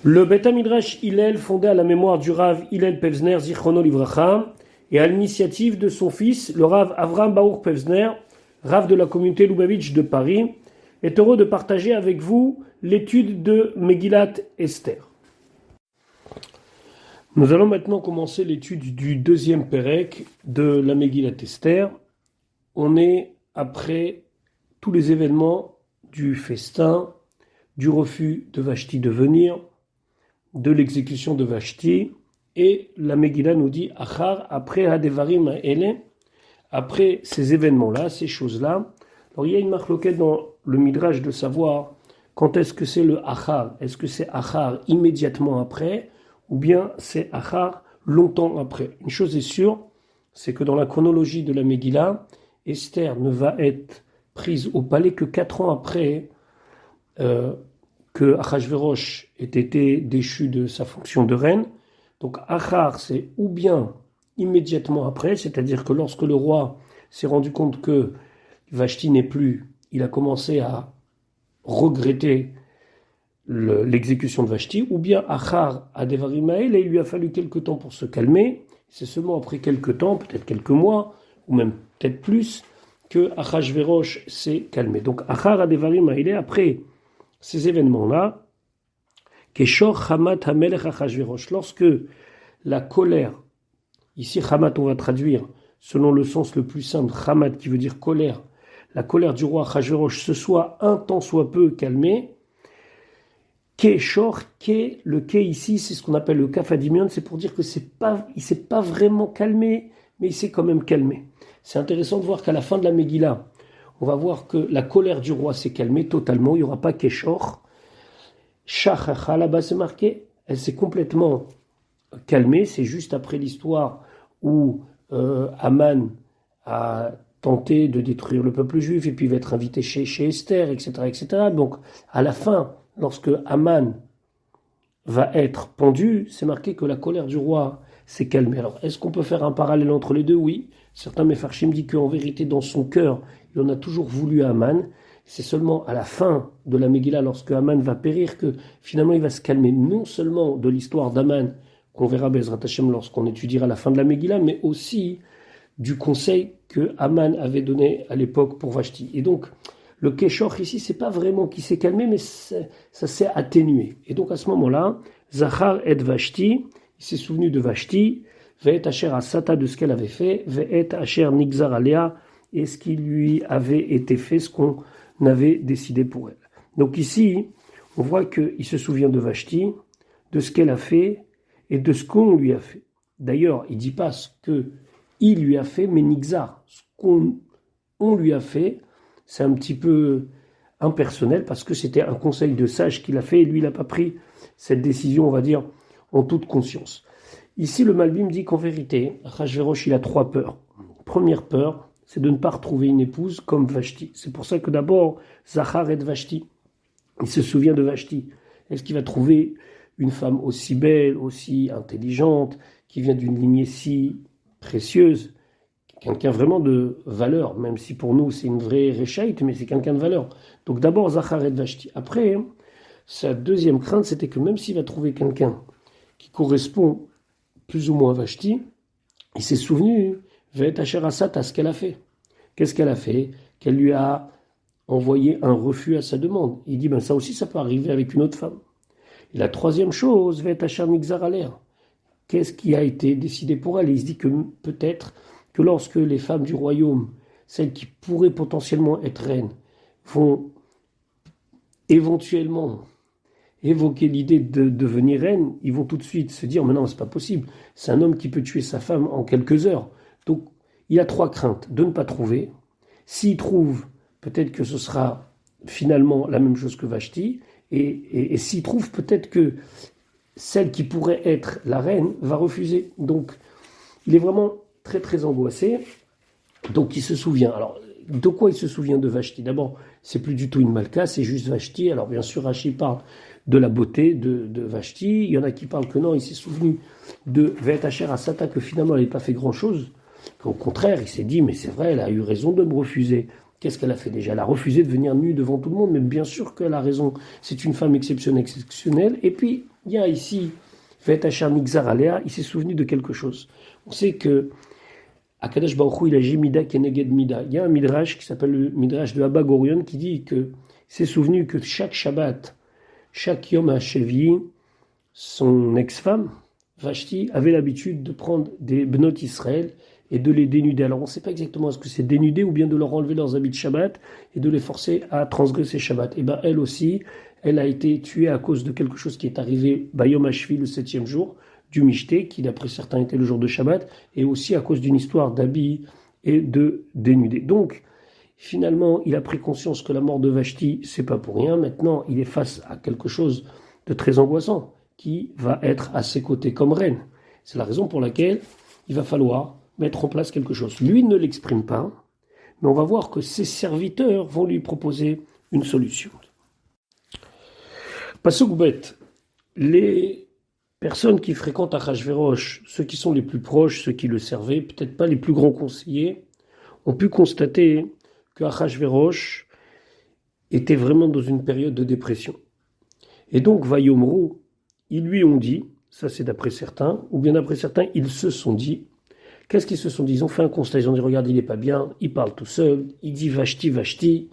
Le Beth Midrash Hillel, fondé à la mémoire du Rav Hillel Pevzner Zichrono Livracha, et à l'initiative de son fils, le Rav Avraham Baruch Pevzner, Rav de la communauté Lubavitch de Paris, est heureux de partager avec vous l'étude de Megillat Esther. Nous allons maintenant commencer l'étude du deuxième Pérec de la Megillat Esther. On est après tous les événements du festin, du refus de Vashti de venir, de l'exécution de Vashti, et la Megillah nous dit Achar, après Hadevarim Ha'ele, après ces événements-là, ces choses-là. Alors il y a une marloquette dans le Midrash de savoir quand est-ce que c'est le Achar. Est-ce que c'est Achar immédiatement après, ou bien c'est Achar longtemps après. Une chose est sûre, c'est que dans la chronologie de la Megillah, Esther ne va être prise au palais que 4 ans après que Achashverosh ait été déchu de sa fonction de reine. Donc Achar, c'est ou bien immédiatement après, c'est-à-dire que lorsque le roi s'est rendu compte que Vashti n'est plus, il a commencé à regretter l'exécution de Vashti, ou bien Achar à Devarim Ha'ele, et il lui a fallu quelques temps pour se calmer. C'est seulement après quelques temps, peut-être quelques mois, ou même peut-être plus, que Achashverosh s'est calmé. Donc Achar à Devarim Ha'ele, après ces événements-là, Keshor Hamat Hamelech Achashverosh, lorsque la colère, ici Hamat on va traduire selon le sens le plus simple, Hamat qui veut dire colère, la colère du roi Achashverosh se soit un tant soit peu calmée, Keshor, le Ke ici c'est ce qu'on appelle le Kafadimion, c'est pour dire que il s'est pas vraiment calmé, mais il s'est quand même calmé. C'est intéressant de voir qu'à la fin de la Megillah, on va voir que la colère du roi s'est calmée totalement, il n'y aura pas Keshor. Shachacha, là-bas c'est marqué, elle s'est complètement calmée, c'est juste après l'histoire où Haman a tenté de détruire le peuple juif et puis va être invité chez Esther, etc., etc. Donc à la fin, lorsque Haman va être pendu, c'est marqué que la colère du roi s'est calmée. Alors est-ce qu'on peut faire un parallèle entre les deux? Oui. Certains Mefarshim disent qu'en vérité, dans son cœur, il en a toujours voulu à Haman. C'est seulement à la fin de la Megillah, lorsque Haman va périr, que finalement il va se calmer, non seulement de l'histoire d'Haman, qu'on verra Bezrat Hashem lorsqu'on étudiera la fin de la Megillah, mais aussi du conseil que Haman avait donné à l'époque pour Vashti. Et donc, le Keshor ici, c'est pas vraiment qu'il s'est calmé, mais ça s'est atténué. Et donc à ce moment-là, Zachar et Vashti, il s'est souvenu de Vashti, Ve'et Asher Asata, de ce qu'elle avait fait, Ve'et Asher Nigzar Alea, et ce qui lui avait été fait, ce qu'on avait décidé pour elle. Donc ici, on voit qu'il se souvient de Vashti, de ce qu'elle a fait et de ce qu'on lui a fait. D'ailleurs, il ne dit pas ce qu'il lui a fait, mais Nigzar, ce qu'on lui a fait, c'est un petit peu impersonnel parce que c'était un conseil de sage qu'il a fait et lui, il n'a pas pris cette décision, on va dire, en toute conscience. Ici, le Malbim dit qu'en vérité, Achashverosh, il a 3 peurs. Première peur, c'est de ne pas retrouver une épouse comme Vashti. C'est pour ça que d'abord, Zachar et Vashti, il se souvient de Vashti. Est-ce qu'il va trouver une femme aussi belle, aussi intelligente, qui vient d'une lignée si précieuse, quelqu'un vraiment de valeur, même si pour nous c'est une vraie réchaïte, mais c'est quelqu'un de valeur. Donc d'abord Zachar et Vashti. Après, sa deuxième crainte, c'était que même s'il va trouver quelqu'un qui correspond plus ou moins à Vashti, il s'est souvenu, Ve'et Asher Asat, à ce qu'elle a fait. Qu'est-ce qu'elle a fait? Qu'elle lui a envoyé un refus à sa demande. Il dit, ça aussi, ça peut arriver avec une autre femme. Et la troisième chose, Ve'et Asher Nigzar Alea. Qu'est-ce qui a été décidé pour elle? Et il se dit que peut-être que lorsque les femmes du royaume, celles qui pourraient potentiellement être reines, vont éventuellement évoquer l'idée de devenir reine, ils vont tout de suite se dire, mais non, c'est pas possible. C'est un homme qui peut tuer sa femme en quelques heures. Donc, il a 3 craintes. De ne pas trouver. S'il trouve, peut-être que ce sera finalement la même chose que Vashti. Et s'il trouve, peut-être que celle qui pourrait être la reine va refuser. Donc, il est vraiment très très angoissé. Donc, il se souvient. Alors, de quoi il se souvient de Vashti? D'abord, c'est plus du tout une Malka, c'est juste Vashti. Alors, bien sûr, Rashi parle de la beauté de Vashti. Il y en a qui parlent que non, il s'est souvenu de Ve'et Asher Asata, que finalement, elle n'a pas fait grand-chose. Au contraire, il s'est dit, mais c'est vrai, elle a eu raison de me refuser. Qu'est-ce qu'elle a fait déjà? Elle a refusé de venir nue devant tout le monde, mais bien sûr qu'elle a raison. C'est une femme exceptionnelle. Et puis, Il y a ici, Vet Hachar Nigzar Alea, il s'est souvenu de quelque chose. On sait que Akadosh Baruch Hu, il a Jimida Keneged Mida. Il y a un midrash qui s'appelle le midrash de Abba Gorion qui dit que il s'est souvenu que chaque Shabbat, chaque Yom HaShevi, son ex-femme, Vashti, avait l'habitude de prendre des Bnot Israël et de les dénuder. Alors on ne sait pas exactement est-ce que c'est dénuder ou bien de leur enlever leurs habits de Shabbat et de les forcer à transgresser Shabbat. Et bien elle aussi, elle a été tuée à cause de quelque chose qui est arrivé Bayom HaShvi, le 7e jour, du Mishté, qui d'après certains était le jour de Shabbat, et aussi à cause d'une histoire d'habits et de dénudés. Donc, finalement, il a pris conscience que la mort de Vashti, c'est pas pour rien. Maintenant, il est face à quelque chose de très angoissant, qui va être à ses côtés comme reine. C'est la raison pour laquelle il va falloir mettre en place quelque chose. Lui ne l'exprime pas, mais on va voir que ses serviteurs vont lui proposer une solution. Pasuk Bet, les personnes qui fréquentent Achashverosh, ceux qui sont les plus proches, ceux qui le servaient, peut-être pas les plus grands conseillers, ont pu constater que Achashverosh était vraiment dans une période de dépression. Et donc, Vayomru, ils lui ont dit, ça c'est d'après certains, ou bien d'après certains, ils se sont dit, qu'est-ce qu'ils se sont dit? Ils ont fait un constat, ils ont dit, regarde, il n'est pas bien, il parle tout seul, il dit Vashti, Vashti,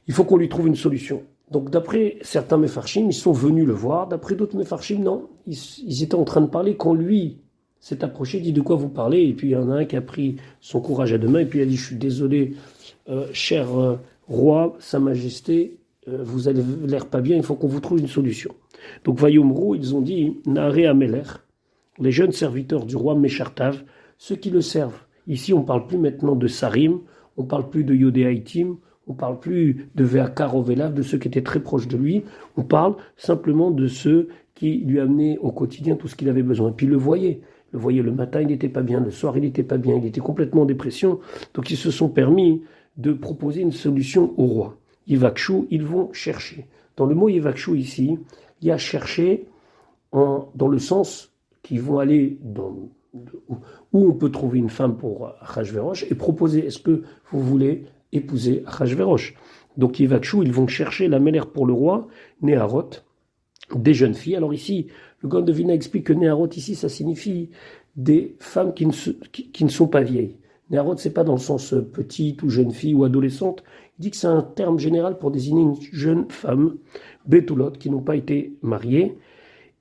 il faut qu'on lui trouve une solution. Donc d'après certains Mefarshim, ils sont venus le voir, d'après d'autres Mefarshim, non, ils étaient en train de parler quand lui s'est approché, dit de quoi vous parlez, et puis il y en a un qui a pris son courage à deux mains, et puis il a dit, je suis désolé, cher roi, sa majesté, vous avez l'air pas bien, il faut qu'on vous trouve une solution. Donc Vayomru, ils ont dit, Nare Ameler, les jeunes serviteurs du roi Meshartav, ceux qui le servent. Ici, on ne parle plus maintenant de Sarim, on ne parle plus de Yodéaïtim, on ne parle plus de Veakar Ovelav, de ceux qui étaient très proches de lui, on parle simplement de ceux qui lui amenaient au quotidien tout ce qu'il avait besoin. Et puis il le voyait le matin, il n'était pas bien, le soir, il n'était pas bien, il était complètement en dépression, donc ils se sont permis de proposer une solution au roi. Yivakshu, ils vont chercher. Dans le mot Yivakshu ici, il y a chercher dans le sens qu'ils vont aller où on peut trouver une femme pour Achashverosh et proposer, est-ce que vous voulez épouser Achashverosh? Donc Yivakshu, ils vont chercher la mère pour le roi, Néharot, des jeunes filles. Alors ici, le Gaon de Vilna explique que Néharot ici, ça signifie des femmes qui ne sont pas vieilles. Néharot, c'est pas dans le sens petite ou jeune fille ou adolescente. Il dit que c'est un terme général pour désigner une jeune femme, Betulot, qui n'ont pas été mariées.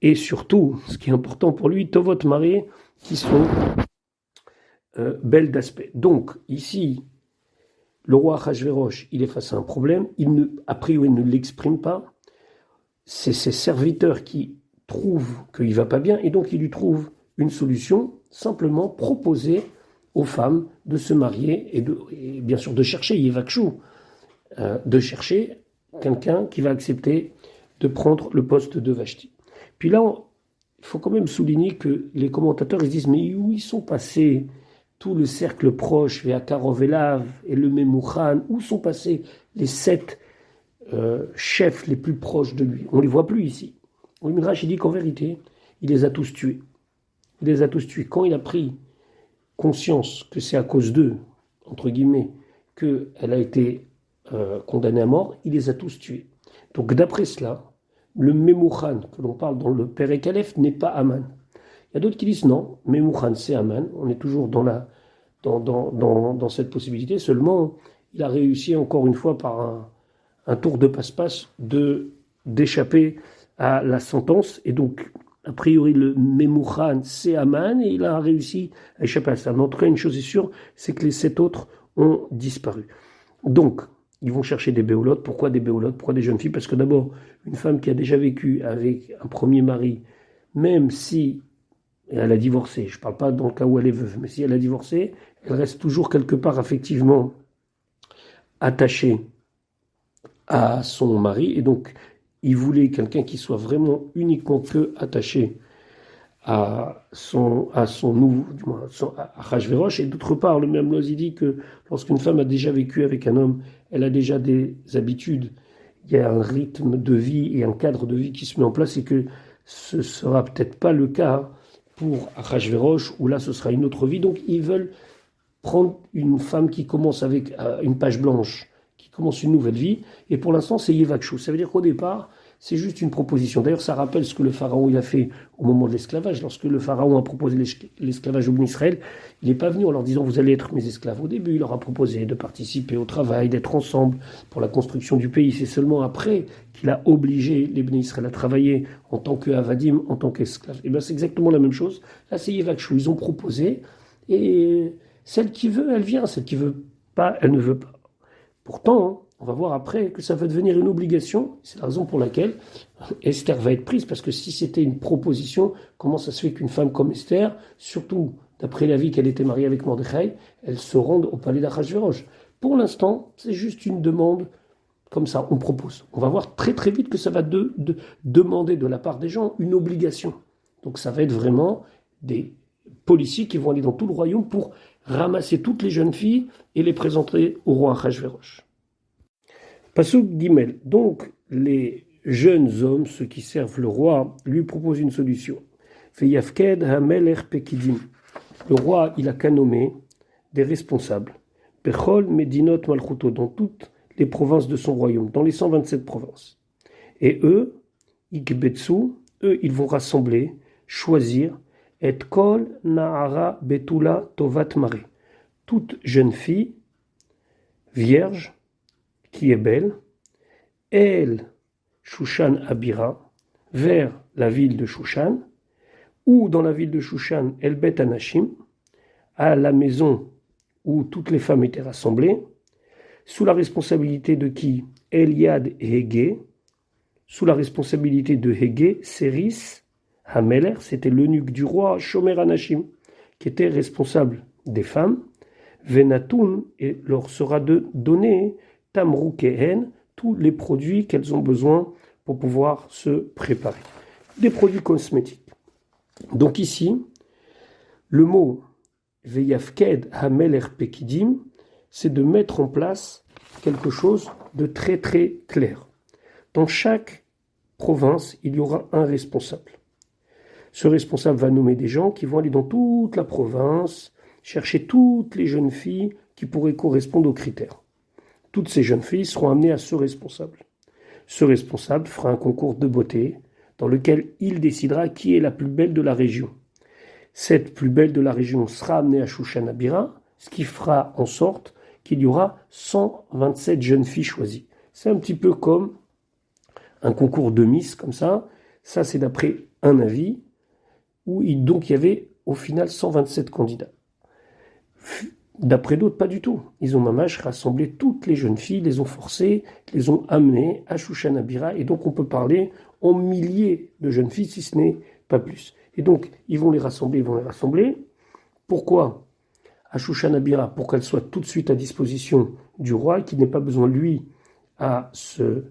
Et surtout, ce qui est important pour lui, Tovot mariées, qui sont belles d'aspect. Donc, ici, le roi Achashverosh, il est face à un problème. A priori, il ne l'exprime pas. C'est ses serviteurs qui trouvent qu'il ne va pas bien, et donc il lui trouvent une solution, simplement proposer aux femmes de se marier et bien sûr de chercher Yivakshu, de chercher quelqu'un qui va accepter de prendre le poste de Vashti. Puis là, il faut quand même souligner que les commentateurs ils disent mais où ils sont passés tout le cercle proche, Veakar Ovelav et le Memouchan, où sont passés les 7 chefs les plus proches de lui? On ne les voit plus ici. Le Midrash il dit qu'en vérité, il les a tous tués. Il les a tous tués. Quand il a pris conscience que c'est à cause d'eux, entre guillemets, qu'elle a été condamnée à mort, il les a tous tués. Donc d'après cela, le Memouchan que l'on parle dans le Perek Aleph n'est pas Aman. Il y a d'autres qui disent non, Memouchan c'est Aman, on est toujours dans cette possibilité, seulement il a réussi encore une fois par un tour de passe-passe d'échapper à la sentence, et donc a priori le Memouchan c'est Aman, et il a réussi à échapper à ça. Mais en tout cas, une chose est sûre, c'est que les 7 autres ont disparu. Donc, ils vont chercher des béolotes. Pourquoi des béolotes? Pourquoi des jeunes filles? Parce que d'abord, une femme qui a déjà vécu avec un premier mari, même si elle a divorcé, je ne parle pas dans le cas où elle est veuve, mais si elle a divorcé, elle reste toujours quelque part affectivement attachée à son mari, et donc il voulait quelqu'un qui soit vraiment uniquement que attaché à Achashverosh. Et d'autre part, le même Loz, il dit que lorsqu'une femme a déjà vécu avec un homme, elle a déjà des habitudes, il y a un rythme de vie et un cadre de vie qui se met en place, et que ce ne sera peut-être pas le cas pour Achashverosh, où là ce sera une autre vie. Donc ils veulent prendre une femme qui commence avec une page blanche, qui commence une nouvelle vie, et pour l'instant c'est Yivakshu. Ça veut dire qu'au départ, c'est juste une proposition. D'ailleurs, ça rappelle ce que le pharaon il a fait au moment de l'esclavage. Lorsque le pharaon a proposé l'esclavage au Israël, il n'est pas venu en leur disant vous allez être mes esclaves. Au début, il leur a proposé de participer au travail, d'être ensemble pour la construction du pays. C'est seulement après qu'il a obligé les Bnei Israël à travailler en tant qu'avadim, en tant qu'esclaves. Et bien, c'est exactement la même chose. Là, c'est Yevakshu. Ils ont proposé et celle qui veut, elle vient. Celle qui veut pas, elle ne veut pas. Pourtant, on va voir après que ça va devenir une obligation. C'est la raison pour laquelle Esther va être prise, parce que si c'était une proposition, comment ça se fait qu'une femme comme Esther, surtout d'après l'avis qu'elle était mariée avec Mordechai, elle se rende au palais d'Achashverosh. Pour l'instant, c'est juste une demande comme ça, on propose. On va voir très très vite que ça va demander de la part des gens une obligation. Donc ça va être vraiment des policiers qui vont aller dans tout le royaume pour ramasser toutes les jeunes filles et les présenter au roi Achashverosh. Pasuk Gimel. Donc, les jeunes hommes, ceux qui servent le roi, lui proposent une solution. Feyafked hamelech pekidim. Le roi, il a qu'à nommer des responsables. Bechol medinot malchuto, dans toutes les provinces de son royaume, dans les 127 provinces. Et eux, ikbetsu, eux, ils vont rassembler, choisir, et kol nahara betula tovat mare. Toute jeune fille, vierge, qui est belle, elle, Shushan Abira, vers la ville de Shushan, ou dans la ville de Shushan, El Bet Anashim, à la maison où toutes les femmes étaient rassemblées, sous la responsabilité de qui? Eliad et Hégé, sous la responsabilité de Hégé, Séris, Hameler, c'était l'eunuque du roi, Shomer Anashim, qui était responsable des femmes, Venatoun, et leur sera donné Tamroukehen, tous les produits qu'elles ont besoin pour pouvoir se préparer. Des produits cosmétiques. Donc ici, le mot Veyafked Hameler Pekidim, c'est de mettre en place quelque chose de très très clair. Dans chaque province, il y aura un responsable. Ce responsable va nommer des gens qui vont aller dans toute la province, chercher toutes les jeunes filles qui pourraient correspondre aux critères. Toutes ces jeunes filles seront amenées à ce responsable. Ce responsable fera un concours de beauté dans lequel il décidera qui est la plus belle de la région. Cette plus belle de la région sera amenée à Shushan Abira, ce qui fera en sorte qu'il y aura 127 jeunes filles choisies. C'est un petit peu comme un concours de Miss, comme ça. Ça, c'est d'après un avis, où donc il y avait au final 127 candidats. D'après d'autres, pas du tout. Ils ont mamash rassemblé toutes les jeunes filles, les ont forcées, les ont amenées à Shushan Abira, et donc on peut parler en milliers de jeunes filles, si ce n'est pas plus. Et donc, ils vont les rassembler. Pourquoi à Shushan Abira? Pour qu'elles soient tout de suite à disposition du roi, qu'il n'ait pas besoin, lui, à se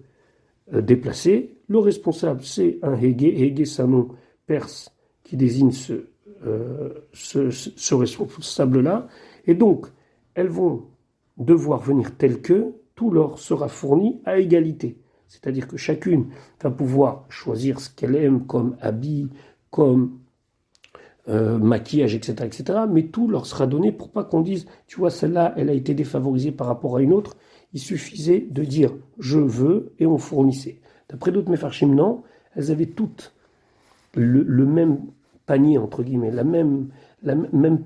déplacer. Le responsable, c'est un Hégé. Hégé, c'est un nom perse qui désigne ce responsable-là. Et donc, elles vont devoir venir telles que tout leur sera fourni à égalité. C'est-à-dire que chacune va pouvoir choisir ce qu'elle aime comme habit, comme maquillage, etc., etc. Mais tout leur sera donné pour pas qu'on dise, tu vois, celle-là, elle a été défavorisée par rapport à une autre. Il suffisait de dire « je veux » et on fournissait. D'après d'autres Mefarshim, non, elles avaient toutes le même panier, entre guillemets, la même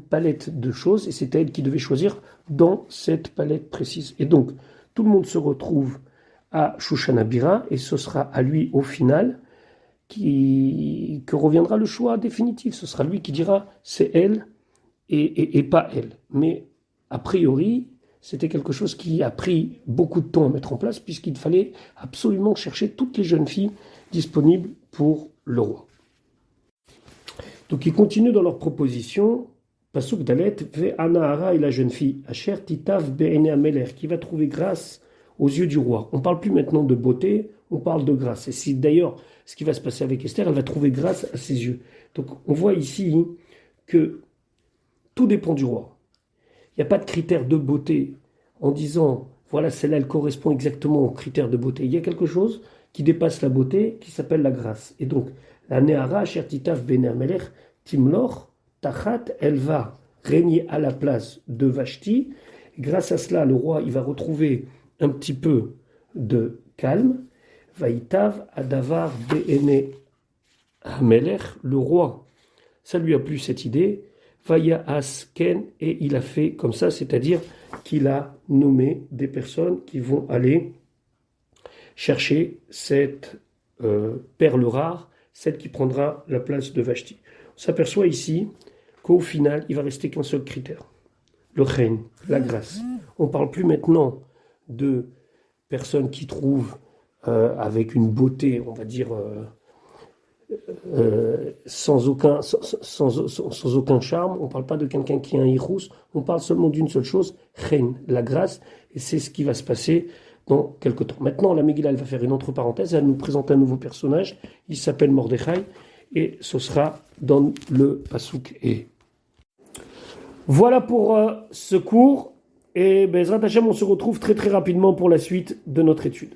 palette de choses, et c'était elle qui devait choisir dans cette palette précise. Et donc, tout le monde se retrouve à Shushan Abira, et ce sera à lui, au final, que reviendra le choix définitif. Ce sera lui qui dira c'est elle et pas elle. Mais a priori, c'était quelque chose qui a pris beaucoup de temps à mettre en place, puisqu'il fallait absolument chercher toutes les jeunes filles disponibles pour le roi. Donc ils continuent dans leur proposition. Pasuk Dalet, Ve Anahara et la jeune fille, Asher Titav Be'ene Ameler, qui va trouver grâce aux yeux du roi. On ne parle plus maintenant de beauté, on parle de grâce. Et c'est d'ailleurs ce qui va se passer avec Esther, elle va trouver grâce à ses yeux. Donc on voit ici que tout dépend du roi. Il n'y a pas de critère de beauté en disant, voilà, celle-là, elle correspond exactement aux critères de beauté. Il y a quelque chose qui dépasse la beauté, qui s'appelle la grâce. Et donc, la Nehara, Shertitav Bene Amelech, Timlor, Tachat, elle va régner à la place de Vashti. Grâce à cela, le roi, il va retrouver un petit peu de calme. Vaïtav Adavar Be'ene Hamelech, le roi. Ça lui a plu cette idée. Vaya Asken, et il a fait comme ça, c'est-à-dire qu'il a nommé des personnes qui vont aller chercher cette perle rare, celle qui prendra la place de Vashti. On s'aperçoit ici qu'au final, il va rester qu'un seul critère, le chen, la grâce. On ne parle plus maintenant de personnes qui trouvent avec une beauté, on va dire, sans aucun charme. On ne parle pas de quelqu'un qui a un hirous, on parle seulement d'une seule chose, chen, la grâce, et c'est ce qui va se passer dans quelques temps. Maintenant, la Megillah, elle va faire une autre parenthèse, elle nous présente un nouveau personnage, il s'appelle Mordechai, et ce sera dans le Pasuk et. Voilà pour ce cours, et Bezrat Hashem, on se retrouve très très rapidement pour la suite de notre étude.